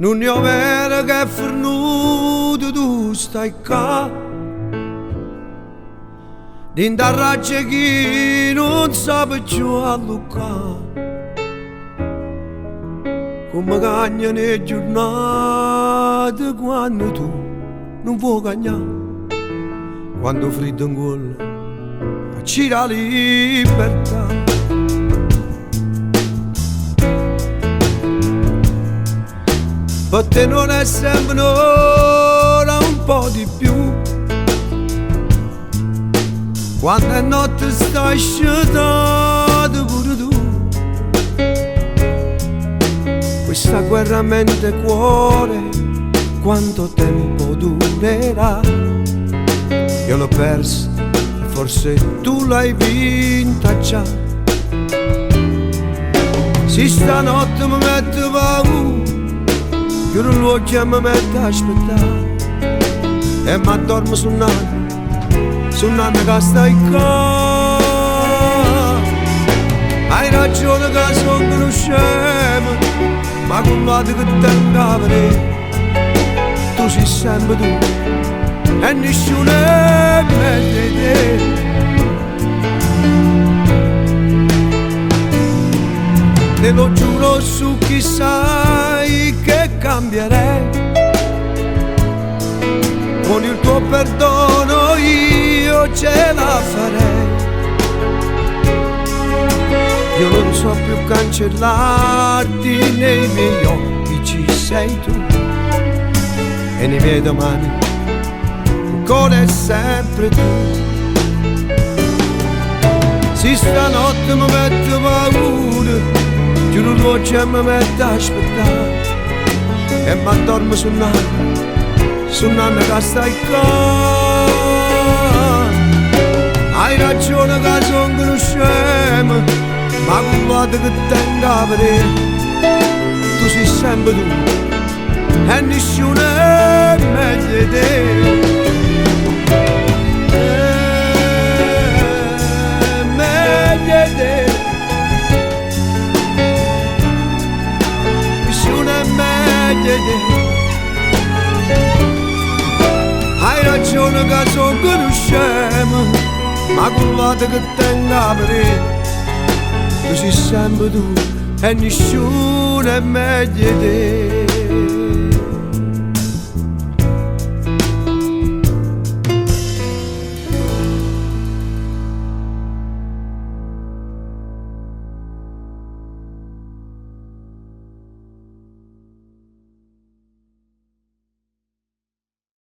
non è vero che è fornuto tu stai qua. Dinda raggia chi non sa più a Luca, come cagna le giornate quando tu non vuoi cagnare, quando freddo in gola ci la libertà. Per te non è sempre un'ora, un po' di più, quando è notte stai scedato pure tu. Questa guerra mente cuore, quanto tempo durerà? Io l'ho persa, forse tu l'hai vinta già. Se stanotte mi metto paura, chiudo l'occhio e mi metto a aspettare, e mi addormo su un'anima che stai qua. Hai ragione che sono uno scemo, ma con l'altro che tengo a vedere, tu sei sempre tu e nessuno è meglio di te. Te lo giuro su chi sai che cambierei, con il tuo perdono io ce la farei. Io non so più cancellarti, nei miei occhi ci sei tu, e nei miei domani ancora è sempre tu. Se stanotte mi metto paura, chiudo l'occhio e mi metto a aspettare, e mi addormo su un'anima che stai qua. Hai ragione che sono uno scemo, ma con l'altro che tengo a vedere, tu sei sempre tu e nessuno è meglio di te. Meglio di te, nessuno è meglio di te. Hai ragione che sono uno scemo, ma con l'altro che tengo a vedere, tu sei sempre tu e nessuno è meglio di te.